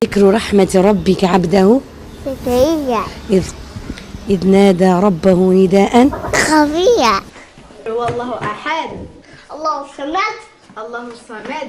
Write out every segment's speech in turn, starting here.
ذكر رحمة ربك عبده زكريا إذ نادى ربه نداء خفيا والله أحد الله الصمد الله الصمد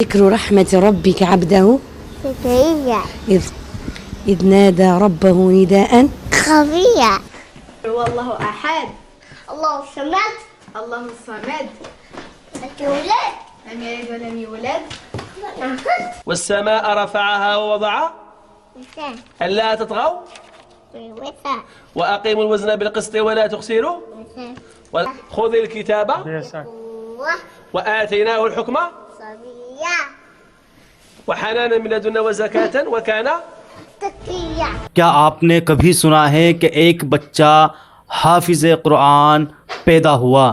ذكر رحمة ربك عبده زكريا إذ نادى ربه نداء خفيا والله أحد الله الصمد الله الصمد لم لم يلد ولم يولد والسماء رفعها ووضع ألا تطغوا وأقيموا الوزن بالقسط ولا تخسروا خذ الكتاب وآتيناه الحكم وحنانا من لدنا وزكاة وكان کیا آپ نے کبھی سنا ہے کہ ایک بچہ حافظ قرآن پیدا ہوا؟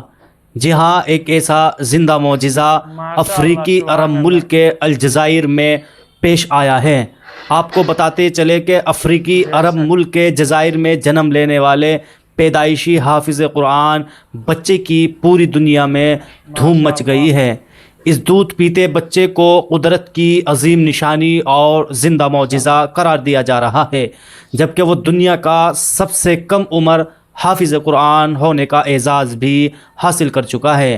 جی ہاں، ایک ایسا زندہ معجزہ افریقی عرب ملک کے الجزائر میں پیش آیا ہے۔ آپ کو بتاتے چلے کہ افریقی عرب ملک کے جزائر میں جنم لینے والے پیدائشی حافظ قرآن بچے کی پوری دنیا میں دھوم مچ گئی ہے۔ اس دودھ پیتے بچے کو قدرت کی عظیم نشانی اور زندہ معجزہ قرار دیا جا رہا ہے، جبکہ وہ دنیا کا سب سے کم عمر حافظ قرآن ہونے کا اعزاز بھی حاصل کر چکا ہے۔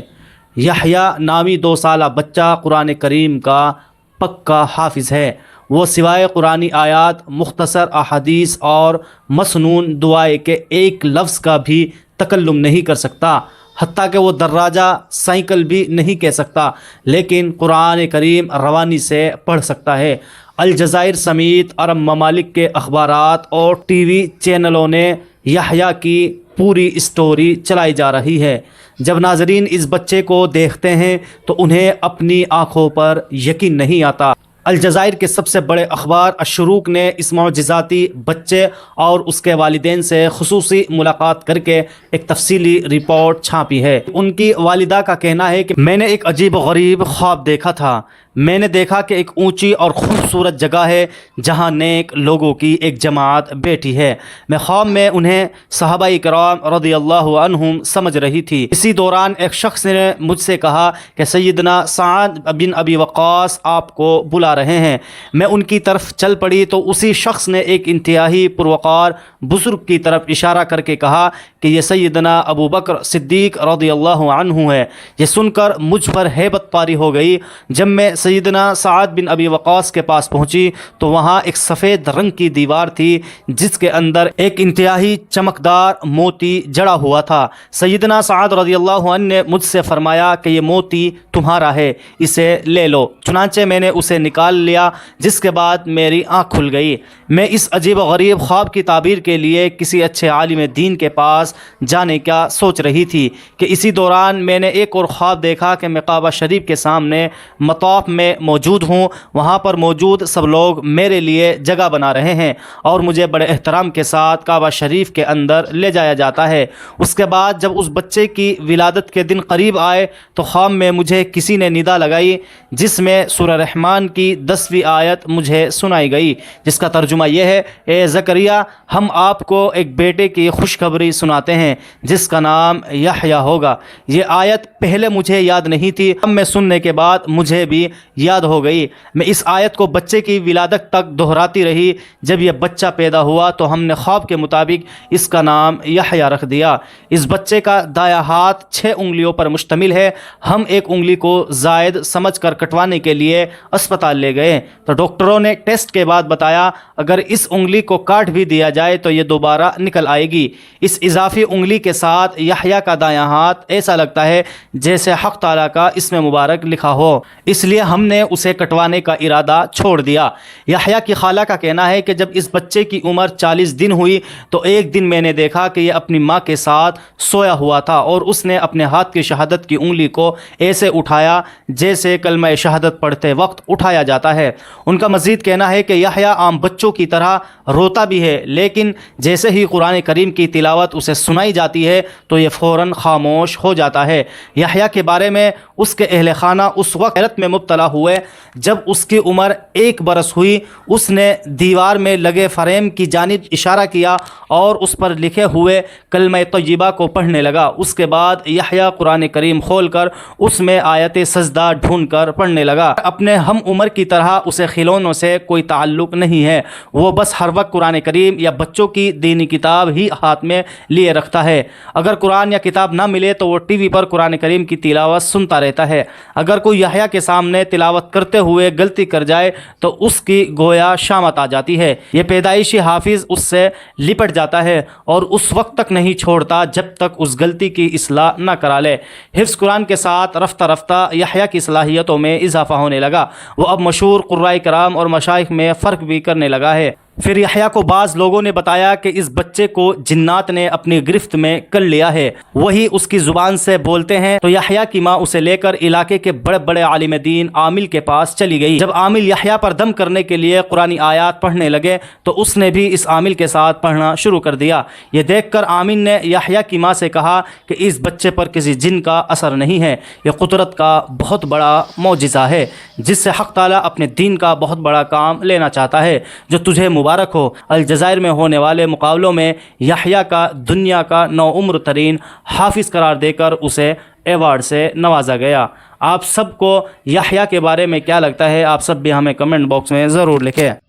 یحییٰ نامی 2 سالہ بچہ قرآن کریم کا پکا حافظ ہے۔ وہ سوائے قرآنی آیات، مختصر احادیث اور مسنون دعائیں کے ایک لفظ کا بھی تکلم نہیں کر سکتا، حتیٰ کہ وہ دراجہ سائیکل بھی نہیں کہہ سکتا، لیکن قرآن کریم روانی سے پڑھ سکتا ہے۔ الجزائر سمیت عرب ممالک کے اخبارات اور ٹی وی چینلوں نے یحییٰ کی پوری اسٹوری چلائی جا رہی ہے۔ جب ناظرین اس بچے کو دیکھتے ہیں تو انہیں اپنی آنکھوں پر یقین نہیں آتا۔ الجزائر کے سب سے بڑے اخبار الشروق نے اس معجزاتی بچے اور اس کے والدین سے خصوصی ملاقات کر کے ایک تفصیلی رپورٹ چھاپی ہے۔ ان کی والدہ کا کہنا ہے کہ میں نے ایک عجیب و غریب خواب دیکھا تھا۔ میں نے دیکھا کہ ایک اونچی اور خوبصورت جگہ ہے جہاں نیک لوگوں کی ایک جماعت بیٹھی ہے۔ میں خواب میں انہیں صحابہ کرام رضی اللہ عنہم سمجھ رہی تھی۔ اسی دوران ایک شخص نے مجھ سے کہا کہ سیدنا سعد بن ابی وقاص آپ کو بلا رہے ہیں۔ میں ان کی طرف چل پڑی تو اسی شخص نے ایک انتہائی پروقار بزرگ کی طرف اشارہ کر کے کہا کہ یہ سیدنا ابو بکر صدیق رضی اللہ عنہ ہے۔ یہ سن کر مجھ پر ہیبت طاری ہو گئی۔ جب میں سیدنا سعد بن ابی وقاص کے پاس پہنچی تو وہاں ایک سفید رنگ کی دیوار تھی جس کے اندر ایک انتہائی چمکدار موتی جڑا ہوا تھا۔ سیدنا سعد رضی اللہ عنہ نے مجھ سے فرمایا کہ یہ موتی تمہارا ہے، اسے لے لو۔ چنانچہ میں نے اسے نکال لیا، جس کے بعد میری آنکھ کھل گئی۔ میں اس عجیب و غریب خواب کی تعبیر کے لیے کسی اچھے عالم دین کے پاس جانے کا سوچ رہی تھی کہ اسی دوران میں نے ایک اور خواب دیکھا کہ میں کعبہ شریف کے سامنے مطاف میں موجود ہوں۔ وہاں پر موجود سب لوگ میرے لیے جگہ بنا رہے ہیں اور مجھے بڑے احترام کے ساتھ کعبہ شریف کے اندر لے جایا جاتا ہے۔ اس کے بعد جب اس بچے کی ولادت کے دن قریب آئے تو خواب میں مجھے کسی نے ندا لگائی، جس میں سورہ رحمان کی 10ویں آیت مجھے سنائی گئی، جس کا ترجمہ یہ ہے: اے زکریا، ہم آپ کو ایک بیٹے کی خوشخبری سناتے ہیں جس کا نام یحییٰ ہوگا۔ یہ آیت پہلے مجھے یاد نہیں تھی، اب میں سننے کے بعد مجھے بھی یاد ہو گئی۔ میں اس آیت کو بچے کی ولادت تک دہراتی رہی۔ جب یہ بچہ پیدا ہوا تو ہم نے خواب کے مطابق اس کا نام یحییٰ رکھ دیا۔ اس بچے کا دایاں ہاتھ 6 انگلیوں پر مشتمل ہے۔ ہم ایک انگلی کو زائد سمجھ کر کٹوانے کے لیے اسپتال ہسپتال لے گئے تو ڈاکٹروں نے ٹیسٹ کے بعد بتایا اگر اس انگلی کو کاٹ بھی دیا جائے تو یہ دوبارہ نکل آئے گی۔ اس اضافی انگلی کے ساتھ یحییٰ کا دایاں ہاتھ ایسا لگتا ہے جیسے حق تعالیٰ کا اسم مبارک لکھا ہو، اس لیے ہم نے اسے کٹوانے کا ارادہ چھوڑ دیا۔ یحییٰ کی خالہ کا کہنا ہے کہ جب اس بچے کی عمر 40 دن ہوئی تو ایک دن میں نے دیکھا کہ یہ اپنی ماں کے ساتھ سویا ہوا تھا اور اس نے اپنے ہاتھ کی شہادت کی انگلی کو ایسے اٹھایا جیسے کلمہ شہادت پڑھتے وقت اٹھایا جاتا ہے۔ ان کا مزید کہنا ہے کہ یحییٰ عام بچوں کی طرح روتا بھی ہے، لیکن جیسے ہی قرآن کریم کی تلاوت اسے سنائی جاتی ہے تو یہ فوراً خاموش ہو جاتا ہے۔ یحییٰ کے بارے میں اس کے اہل خانہ اس وقت حیرت میں مبتلا ہوئے جب اس کی عمر 1 برس ہوئی۔ اس نے دیوار میں لگے فریم کی جانب اشارہ کیا اور اس پر لکھے ہوئے کلمہ طیبہ کو پڑھنے لگا۔ اس کے بعد یحییٰ قرآن کریم کھول کر اس میں آیت سجدہ ڈھونڈ کر پڑھنے لگا۔ اپنے ہم عمر کی طرح اسے کھلونوں سے کوئی تعلق نہیں ہے، وہ بس ہر وقت قرآن کریم یا بچوں کی دینی کتاب ہی ہاتھ میں لیے رکھتا ہے۔ اگر قرآن یا کتاب نہ ملے تو وہ ٹی وی پر قرآن کریم کی تلاوت سنتا رہتا ہے۔ اگر کوئی یحییٰ کے سامنے تلاوت کرتے ہوئے غلطی کر جائے تو اس کی گویا شامت آ جاتی ہے۔ یہ پیدائشی حافظ اس سے لپٹ جاتا ہے اور اس وقت تک نہیں چھوڑتا جب تک اس غلطی کی اصلاح نہ کرا لے۔ حفظ قرآن کے ساتھ رفتہ رفتہ یحییٰ کی صلاحیتوں میں اضافہ ہونے لگا۔ وہ اب مشہور قرائے کرام اور مشائخ میں فرق بھی کرنے لگا ہے۔ پھر یحییٰ کو بعض لوگوں نے بتایا کہ اس بچے کو جنات نے اپنی گرفت میں کر لیا ہے، وہی اس کی زبان سے بولتے ہیں۔ تو یحییٰ کی ماں اسے لے کر علاقے کے بڑے بڑے عالم دین عامل کے پاس چلی گئی۔ جب عامل یحییٰ پر دم کرنے کے لیے قرآنی آیات پڑھنے لگے تو اس نے بھی اس عامل کے ساتھ پڑھنا شروع کر دیا۔ یہ دیکھ کر عامل نے یحییٰ کی ماں سے کہا کہ اس بچے پر کسی جن کا اثر نہیں ہے، یہ قدرت کا بہت بڑا معجزہ ہے جس سے حق تعالیٰ اپنے دین کا بہت بڑا کام لینا چاہتا ہے، جو تجھے مبارک ہو۔ الجزائر میں ہونے والے مقابلوں میں یحییٰ کا دنیا کا نوعمر ترین حافظ قرار دے کر اسے ایوارڈ سے نوازا گیا۔ آپ سب کو یحییٰ کے بارے میں کیا لگتا ہے؟ آپ سب بھی ہمیں کمنٹ باکس میں ضرور لکھیں۔